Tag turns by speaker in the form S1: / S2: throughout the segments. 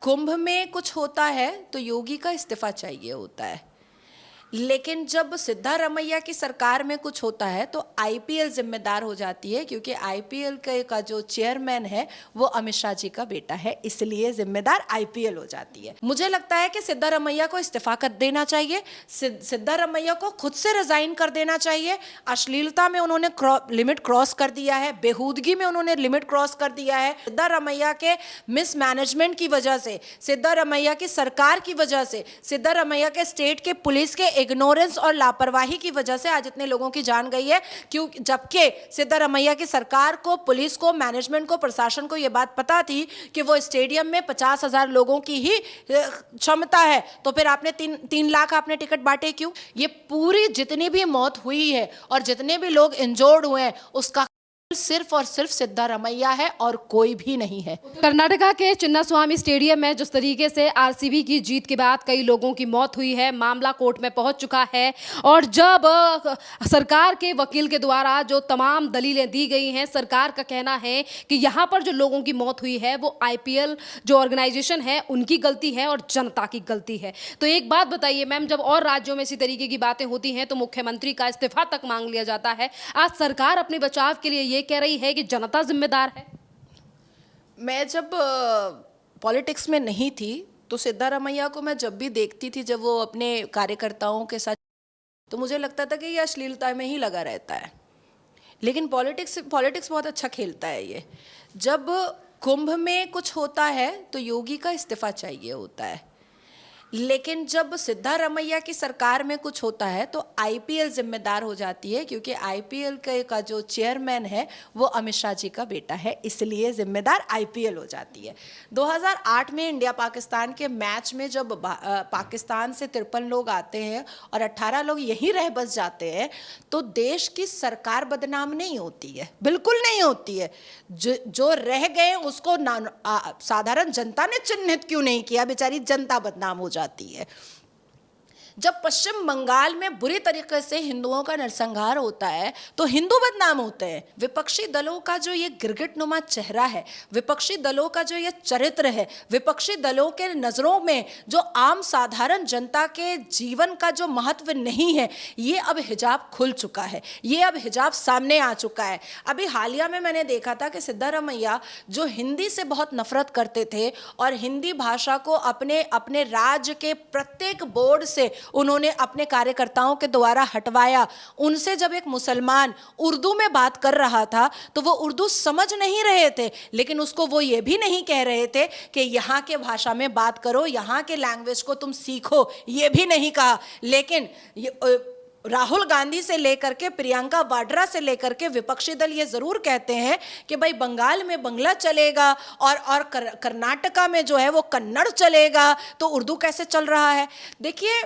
S1: कुंभ में कुछ होता है तो योगी का इस्तीफा चाहिए होता है, लेकिन जब सिद्धारमैया की सरकार में कुछ होता है तो आईपीएल जिम्मेदार हो जाती है, क्योंकि आईपीएल का जो चेयरमैन है वो अमित शाह जी का बेटा है, इसलिए जिम्मेदार आईपीएल हो जाती है। मुझे लगता है कि सिद्धारमैया को इस्तीफा कर देना चाहिए, सिद्धारमैया को खुद से रिजाइन कर देना चाहिए। अश्लीलता में उन्होंने लिमिट क्रॉस कर दिया है, बेहूदगी में उन्होंने लिमिट क्रॉस कर दिया है। सिद्धारमैया के मिसमैनेजमेंट की वजह से, सिद्धारमैया की सरकार की वजह से, सिद्धारमैया के स्टेट के पुलिस के इग्नोरेंस और लापरवाही की वजह से आज इतने लोगों की जान गई है। क्यों? जबकि सिद्धारमैया की सरकार को, पुलिस को, मैनेजमेंट को, प्रशासन को यह बात पता थी कि वो स्टेडियम में 50,000 लोगों की ही क्षमता है, तो फिर आपने 3 लाख आपने टिकट बांटे क्यों? ये पूरी जितनी भी मौत हुई है और जितने भी लोग इंजोर्ड हुए हैं उसका सिर्फ और सिर्फ सिद्धारमैया है और कोई भी नहीं है।
S2: कर्नाटका के चिन्नास्वामी स्टेडियम में जिस तरीके से आरसीबी की जीत के बाद कई लोगों की मौत हुई है, मामला कोर्ट में पहुंच चुका है और जब सरकार के वकील के द्वारा जो तमाम दलीलें दी गई हैं, सरकार का कहना है कि यहां पर जो लोगों की मौत हुई है वो आईपीएल जो ऑर्गेनाइजेशन है उनकी गलती है और जनता की गलती है। तो एक बात बताइए मैम, जब और राज्यों में इसी तरीके की बातें होती हैं तो मुख्यमंत्री का इस्तीफा तक मांग लिया जाता है, आज सरकार अपने बचाव के लिए कह रही है कि जनता जिम्मेदार है।
S1: मैं जब पॉलिटिक्स में नहीं थी तो सिद्धारमैया को मैं जब भी देखती थी, जब वो अपने कार्यकर्ताओं के साथ, तो मुझे लगता था कि ये अश्लीलता में ही लगा रहता है। लेकिन पॉलिटिक्स बहुत अच्छा खेलता है ये। जब कुंभ में कुछ होता है तो योगी का इस्तीफा चाहिए होता है, लेकिन जब सिद्धारमैया की सरकार में कुछ होता है तो आईपीएल जिम्मेदार हो जाती है, क्योंकि आईपीएल का जो चेयरमैन है वो अमित शाह जी का बेटा है, इसलिए जिम्मेदार आईपीएल हो जाती है। 2008 में इंडिया पाकिस्तान के मैच में जब पाकिस्तान से 53 लोग आते हैं और 18 लोग यहीं रह बस जाते हैं तो देश की सरकार बदनाम नहीं होती है, बिल्कुल नहीं होती है। जो रह गए उसको साधारण जनता ने चिन्हित क्यों नहीं किया? बेचारी जनता बदनाम हो जाती है। जब पश्चिम बंगाल में बुरी तरीके से हिंदुओं का नरसंहार होता है तो हिंदू बदनाम होते हैं। विपक्षी दलों का जो ये गिरगिटनुमा चेहरा है, विपक्षी दलों का जो ये चरित्र है, विपक्षी दलों के नजरों में जो आम साधारण जनता के जीवन का जो महत्व नहीं है, ये अब हिजाब खुल चुका है, ये अब हिजाब सामने आ चुका है। अभी हालिया में मैंने देखा था कि सिद्धारमैया जो हिंदी से बहुत नफरत करते थे और हिंदी भाषा को अपने अपने राज्य के प्रत्येक बोर्ड से उन्होंने अपने कार्यकर्ताओं के द्वारा हटवाया। उनसे जब एक मुसलमान उर्दू में बात कर रहा था तो वो उर्दू समझ नहीं रहे थे, लेकिन उसको वो ये भी नहीं कह रहे थे कि यहाँ के भाषा में बात करो, यहाँ के लैंग्वेज को तुम सीखो, ये भी नहीं कहा। लेकिन राहुल गांधी से लेकर के प्रियंका वाड्रा से लेकर के विपक्षी दल ये जरूर कहते हैं कि भाई बंगाल में बंगला चलेगा और कर्नाटका में जो है वो कन्नड़ चलेगा, तो उर्दू कैसे चल रहा है? देखिए,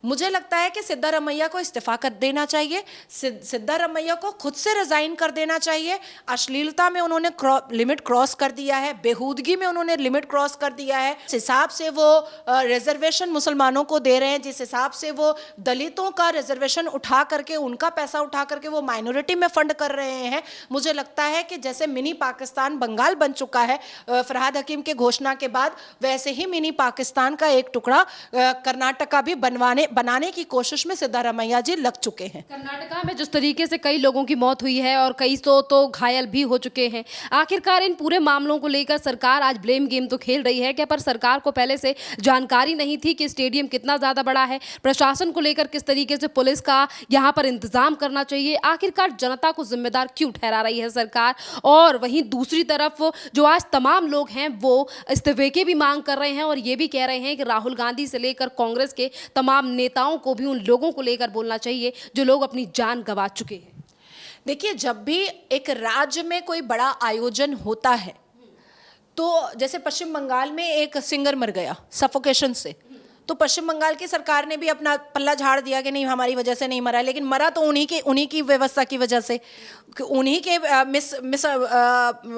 S1: मुझे लगता है कि सिद्धारमैया को इस्तीफा कर देना चाहिए, सिद्धारमैया को खुद से रिजाइन कर देना चाहिए। अश्लीलता में उन्होंने लिमिट क्रॉस कर दिया है, बेहूदगी में उन्होंने लिमिट क्रॉस कर दिया है। जिस हिसाब से वो रिजर्वेशन मुसलमानों को दे रहे हैं, जिस हिसाब से वो दलितों का रिजर्वेशन उठा करके, उनका पैसा उठा करके वो माइनॉरिटी में फंड कर रहे हैं, मुझे लगता है कि जैसे मिनी पाकिस्तान बंगाल बन चुका है फरहाद हकीम के घोषणा के बाद, वैसे ही मिनी पाकिस्तान का एक टुकड़ा कर्नाटका भी बनाने की कोशिश में सिद्धारमैया जी लग चुके हैं।
S2: कर्नाटका में जिस तरीके से कई लोगों की मौत हुई है और कई तो घायल भी हो चुके हैं, आखिरकार इन पूरे मामलों को लेकर सरकार आज ब्लेम गेम तो खेल रही है क्या? पर सरकार को पहले से जानकारी नहीं थी कि स्टेडियम कितना ज्यादा बड़ा है? प्रशासन को लेकर किस तरीके से पुलिस का यहाँ पर इंतजाम करना चाहिए? आखिरकार जनता को जिम्मेदार क्यों ठहरा रही है सरकार? और वहीं दूसरी तरफ जो आज तमाम लोग हैं वो इस्तीफे की भी मांग कर रहे हैं और ये भी कह रहे हैं कि राहुल गांधी से लेकर कांग्रेस के तमाम नेताओं को भी उन लोगों को लेकर बोलना चाहिए जो लोग अपनी जान गंवा चुके हैं।
S1: देखिए, जब भी एक राज्य में कोई बड़ा आयोजन होता है तो जैसे पश्चिम बंगाल में एक सिंगर मर गया सफोकेशन से, तो पश्चिम बंगाल की सरकार ने भी अपना पल्ला झाड़ दिया कि नहीं हमारी वजह से नहीं मरा, लेकिन मरा तो उन्हीं की व्यवस्था की वजह से, उन्हीं के मिस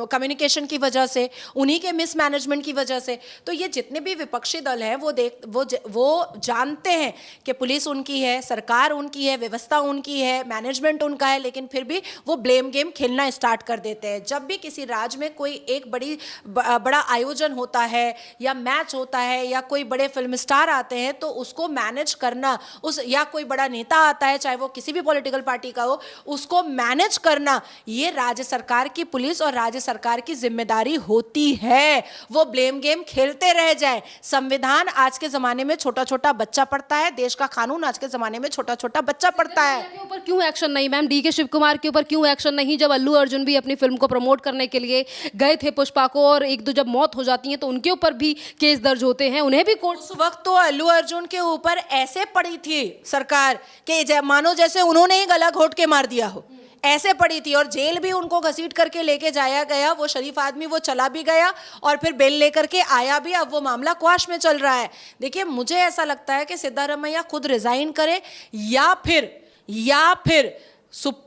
S1: कम्युनिकेशन की वजह से, उन्हीं के मिसमैनेजमेंट की वजह से। तो ये जितने भी विपक्षी दल हैं वो जानते हैं कि पुलिस उनकी है, सरकार उनकी है, व्यवस्था उनकी है, मैनेजमेंट उनका है, लेकिन फिर भी वो ब्लेम गेम खेलना स्टार्ट कर देते हैं। जब भी किसी राज्य में कोई एक बड़ा आयोजन होता है या मैच होता है या कोई बड़े फिल्म स्टार आते हैं तो उसको मैनेज करना, या कोई बड़ा नेता आता है चाहे वो किसी भी पॉलिटिकल पार्टी का हो, उसको मैनेज करना ये राज्य सरकार की पुलिस और राज्य सरकार की जिम्मेदारी होती है। वो ब्लेम गेम खेलते रह जाए। संविधान आज के जमाने में छोटा छोटा बच्चा पढ़ता है, देश का कानून आज के जमाने में छोटा छोटा बच्चा पढ़ता है।
S2: के ऊपर क्यों एक्शन नहीं मैम? डीके शिव कुमार के ऊपर क्यों एक्शन नहीं? जब अल्लू अर्जुन भी अपनी फिल्म को प्रमोट करने के लिए गए थे पुष्पा को, और एक दो जब मौत हो जाती है तो उनके ऊपर भी केस दर्ज होते हैं, उन्हें भी कोर्ट।
S1: उस वक्त तो अल्लू अर्जुन के ऊपर ऐसे पड़ी थी सरकार कि मानो जैसे उन्होंने ही गला घोट के मार दिया हो, ऐसे पड़ी थी। और जेल भी उनको घसीट करके लेके जाया गया। वो शरीफ आदमी वो चला भी गया और फिर बेल लेकर के आया भी। अब वो मामला क्वाश में चल रहा है। देखिए मुझे ऐसा लगता है कि सिद्धारमैया खुद रिजाइन करे या फिर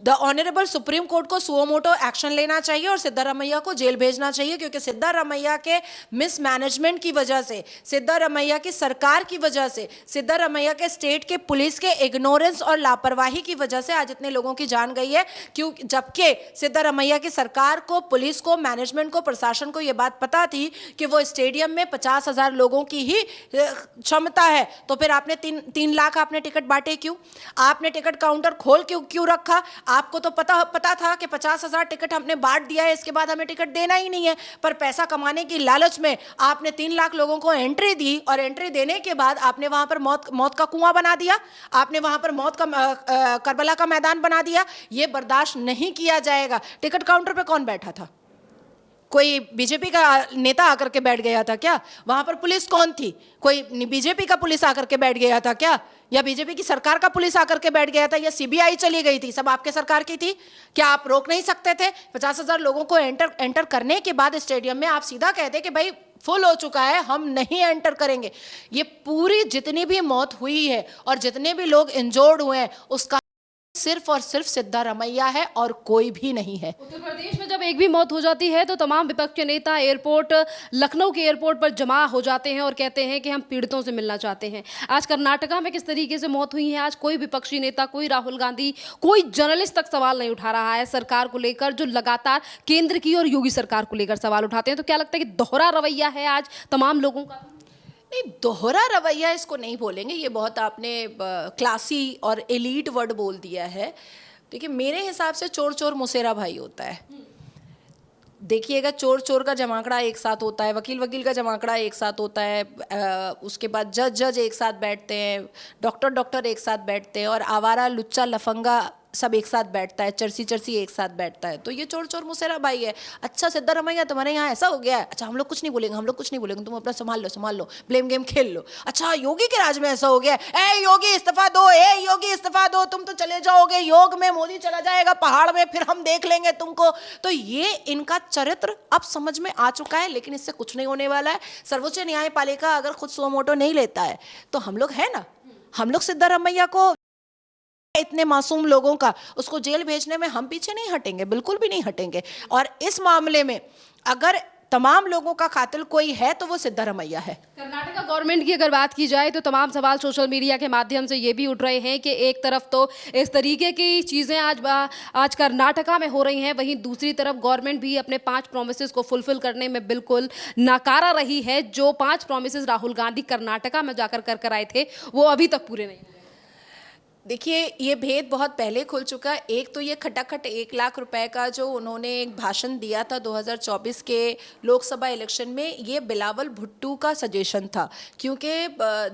S1: द ऑनरेबल सुप्रीम कोर्ट को सुओ मोटो एक्शन लेना चाहिए और सिद्धारमैया को जेल भेजना चाहिए, क्योंकि सिद्धारमैया के मिसमैनेजमेंट की वजह से, सिद्धारमैया की सरकार की वजह से, सिद्धारमैया के स्टेट के पुलिस के इग्नोरेंस और लापरवाही की वजह से आज इतने लोगों की जान गई है। क्यों? जबकि सिद्धारमैया की सरकार को, पुलिस को, मैनेजमेंट को, प्रशासन को यह बात पता थी कि वो स्टेडियम में 50,000 लोगों की ही क्षमता है। तो फिर आपने 3 लाख आपने टिकट बांटे क्यों? आपने टिकट काउंटर खोल क्यों रखा? आपको तो पता था कि 50,000 टिकट हमने बांट दिया है, इसके बाद हमें टिकट देना ही नहीं है। पर पैसा कमाने की लालच में आपने 3 लाख लोगों को एंट्री दी और एंट्री देने के बाद आपने वहां पर मौत का कुआं बना दिया, आपने वहां पर मौत का करबला का मैदान बना दिया। यह बर्दाश्त नहीं किया जाएगा। टिकट काउंटर पे कौन बैठा था? कोई बीजेपी का नेता आकर के बैठ गया था क्या? वहां पर पुलिस कौन थी? कोई बीजेपी का पुलिस आकर के बैठ गया था क्या? या बीजेपी की सरकार का पुलिस आकर के बैठ गया था? या सीबीआई चली गई थी? सब आपके सरकार की थी। क्या आप रोक नहीं सकते थे? 50,000 लोगों को एंटर करने के बाद स्टेडियम में आप सीधा कहते कि भाई फुल हो चुका है, हम नहीं एंटर करेंगे। ये पूरी जितनी भी मौत हुई है और जितने भी लोग इंजोर्ड हुए हैं उसका सिर्फ और सिर्फ सिद्धारमैया है और कोई भी नहीं है।
S2: उत्तर प्रदेश में जब एक भी मौत हो जाती है तो तमाम विपक्ष के नेता लखनऊ के एयरपोर्ट पर जमा हो जाते हैं और कहते हैं कि हम पीड़ितों से मिलना चाहते हैं। आज कर्नाटका में किस तरीके से मौत हुई है, आज कोई विपक्षी नेता, कोई राहुल गांधी, कोई जर्नलिस्ट तक सवाल नहीं उठा रहा है सरकार को लेकर, जो लगातार केंद्र की और योगी सरकार को लेकर सवाल उठाते हैं। तो क्या लगता है कि दोहरा रवैया है आज तमाम लोगों का?
S1: नहीं, दोहरा रवैया इसको नहीं बोलेंगे। ये बहुत आपने क्लासी और एलीट वर्ड बोल दिया है। देखिए मेरे हिसाब से चोर चोर मुसेरा भाई होता है। देखिएगा, चोर चोर का जमाकड़ा एक साथ होता है, वकील वकील का जमाकड़ा एक साथ होता है, उसके बाद जज एक साथ बैठते हैं, डॉक्टर एक साथ बैठते हैं, और आवारा लुच्चा लफंगा सब एक साथ बैठता है, चरसी एक साथ बैठता है। तो ये चोर चोर मुसेरा भाई है। अच्छा सिद्धारमैया तुम्हारे यहाँ ऐसा हो गया है, अच्छा हम लोग कुछ नहीं बोलेंगे, तुम अपना संभाल लो, ब्लेम गेम खेल लो। अच्छा योगी के राज में ऐसा हो गया है, ए योगी इस्तीफा दो, तुम तो चले जाओगे योग में, मोदी चला जाएगा पहाड़ में, फिर हम देख लेंगे तुमको। तो ये इनका चरित्र अब समझ में आ चुका है, लेकिन इससे कुछ नहीं होने वाला है। सर्वोच्च न्यायपालिका अगर खुद सो मोटो नहीं लेता है तो हम लोग है ना, हम लोग सिद्धारमैया को, इतने मासूम लोगों का, उसको जेल भेजने में हम पीछे नहीं हटेंगे, बिल्कुल भी नहीं हटेंगे। और इस मामले में अगर तमाम लोगों का कातिल कोई है तो वो सिद्धारमैया है।
S2: कर्नाटका गवर्नमेंट की अगर बात की जाए तो तमाम सवाल सोशल मीडिया के माध्यम से ये भी उठ रहे हैं कि एक तरफ तो इस तरीके की चीज़ें आज कर्नाटका में हो रही हैं, वहीं दूसरी तरफ गवर्नमेंट भी अपने 5 प्रोमिसेस को फुलफिल करने में बिल्कुल नाकारा रही है। जो 5 प्रोमिसेस राहुल गांधी कर्नाटका में जाकर कर आए थे वो अभी तक पूरे नहीं हुए।
S1: देखिए ये भेद बहुत पहले खुल चुका है। एक तो ये खटाखट 1 लाख रुपए का जो उन्होंने एक भाषण दिया था 2024 के लोकसभा इलेक्शन में, ये बिलावल भुट्टो का सजेशन था, क्योंकि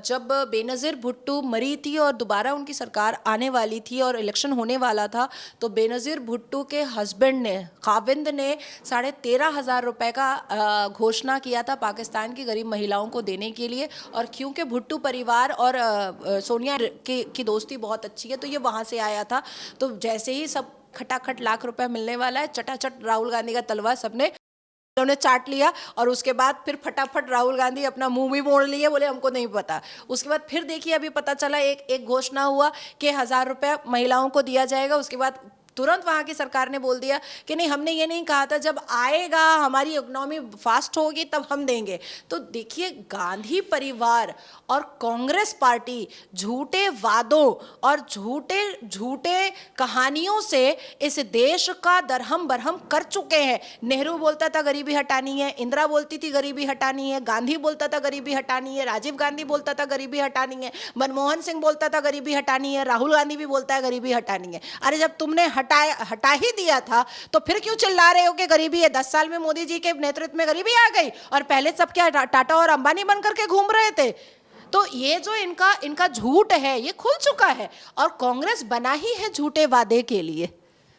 S1: जब बेनज़ीर भुट्टो मरी थी और दोबारा उनकी सरकार आने वाली थी और इलेक्शन होने वाला था, तो बेनज़ीर भुट्टो के हस्बैंड ने, खाविंद ने 13,500 रुपये का घोषणा किया था पाकिस्तान की गरीब महिलाओं को देने के लिए। और क्योंकि भुट्टो परिवार और सोनिया की दोस्ती बहुत अच्छी है तो ये वहाँ से आया था। तो जैसे ही सब खटाखट लाख रुपए मिलने वाला है, चटाचट राहुल गांधी का तलवा सबने उन्होंने चाट लिया और उसके बाद फिर फटाफट राहुल गांधी अपना मुंह भी मोड़ लिए, बोले हमको नहीं पता। उसके बाद फिर देखिए अभी पता चला एक घोषणा हुआ कि 1,000 रुपया महिलाओं को दिया जाएगा। उसके बाद तुरंत वहाँ की सरकार ने बोल दिया कि नहीं, हमने ये नहीं कहा था, जब आएगा हमारी इकोनॉमी फास्ट होगी तब हम देंगे। तो देखिए गांधी परिवार और कांग्रेस पार्टी झूठे वादों और झूठे कहानियों से इस देश का दरहम बरहम कर चुके हैं। नेहरू बोलता था गरीबी हटानी है, इंदिरा बोलती थी गरीबी हटानी है, गांधी बोलता था गरीबी हटानी है, राजीव गांधी बोलता था गरीबी हटानी है, मनमोहन सिंह बोलता था गरीबी हटानी है, राहुल गांधी भी बोलता है गरीबी हटानी है। अरे जब तुमने हटा ही दिया था तो फिर क्यों चिल्ला रहे हो कि गरीबी है? 10 साल में मोदी जी के नेतृत्व में गरीबी आ गई और पहले सब क्या टाटा और अंबानी बन करके घूम रहे थे। तो ये जो इनका झूठ है ये खुल चुका है और कांग्रेस बना ही है झूठे वादे के लिए।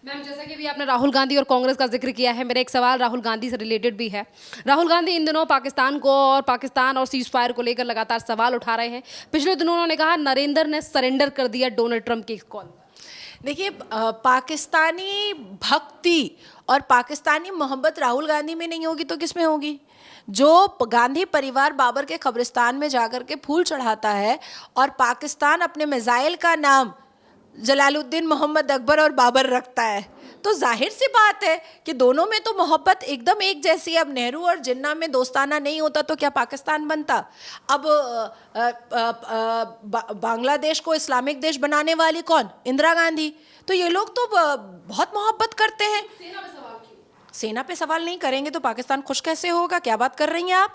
S2: मैम, जैसा कि भी आपने राहुल गांधी और कांग्रेस का जिक्र किया है, मेरा एक सवाल राहुल गांधी से रिलेटेड भी है। राहुल गांधी इन दिनों पाकिस्तान और सीज फायर को लेकर लगातार सवाल उठा रहे हैं। पिछले दिनों उन्होंने कहा नरेंद्र ने सरेंडर कर दिया डोनाल्ड ट्रंप की कॉल।
S1: देखिए पाकिस्तानी भक्ति और पाकिस्तानी मोहब्बत राहुल गांधी में नहीं होगी तो किस में होगी? जो गांधी परिवार बाबर के कब्रिस्तान में जाकर के फूल चढ़ाता है और पाकिस्तान अपने मिसाइल का नाम जलालुद्दीन मोहम्मद अकबर और बाबर रखता है, तो जाहिर सी बात है कि दोनों में तो मोहब्बत एकदम एक जैसी है। अब नेहरू और जिन्ना में दोस्ताना नहीं होता तो क्या पाकिस्तान बनता? अब बांग्लादेश को इस्लामिक देश बनाने वाली कौन? इंदिरा गांधी। तो ये लोग तो बहुत मोहब्बत करते हैं। सेना पे सवाल नहीं करेंगे तो पाकिस्तान खुश कैसे होगा? क्या बात कर रही हैं आप?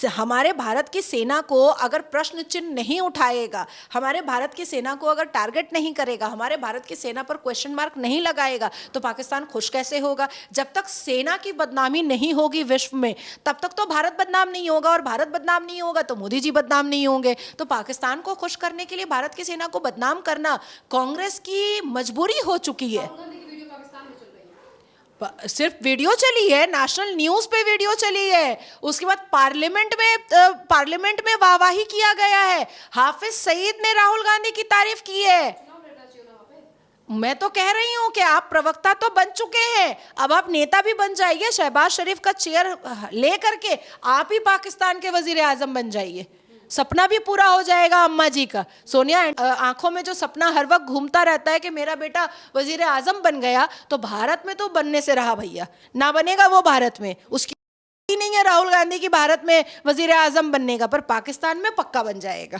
S1: हमारे भारत की सेना को अगर प्रश्न चिन्ह नहीं उठाएगा, हमारे भारत की सेना को अगर टारगेट नहीं करेगा, हमारे भारत की सेना पर क्वेश्चन मार्क नहीं लगाएगा तो पाकिस्तान खुश कैसे होगा? जब तक सेना की बदनामी नहीं होगी विश्व में तब तक तो भारत बदनाम नहीं होगा, और भारत बदनाम नहीं होगा तो मोदी जी बदनाम नहीं होंगे। तो पाकिस्तान को खुश करने के लिए भारत की सेना को बदनाम करना कांग्रेस की मजबूरी हो चुकी है। सिर्फ वीडियो चली है, नेशनल न्यूज पे वीडियो चली है, उसके बाद पार्लियामेंट में वाहवाही किया गया है। हाफिज सईद ने राहुल गांधी की तारीफ की है। मैं तो कह रही हूं कि आप प्रवक्ता तो बन चुके हैं, अब आप नेता भी बन जाइए। शहबाज शरीफ का चेयर ले करके आप ही पाकिस्तान के वजीर आजम बन जाइए, सपना भी पूरा हो जाएगा अम्मा जी का। सोनिया आंखों में जो सपना हर वक्त घूमता रहता है कि मेरा बेटा वजीर आजम बन गया, तो भारत में तो बनने से रहा भैया, ना बनेगा वो भारत में। उसकी नहीं है राहुल गांधी की भारत में वजीर आजम बनने का, पर पाकिस्तान में पक्का बन जाएगा।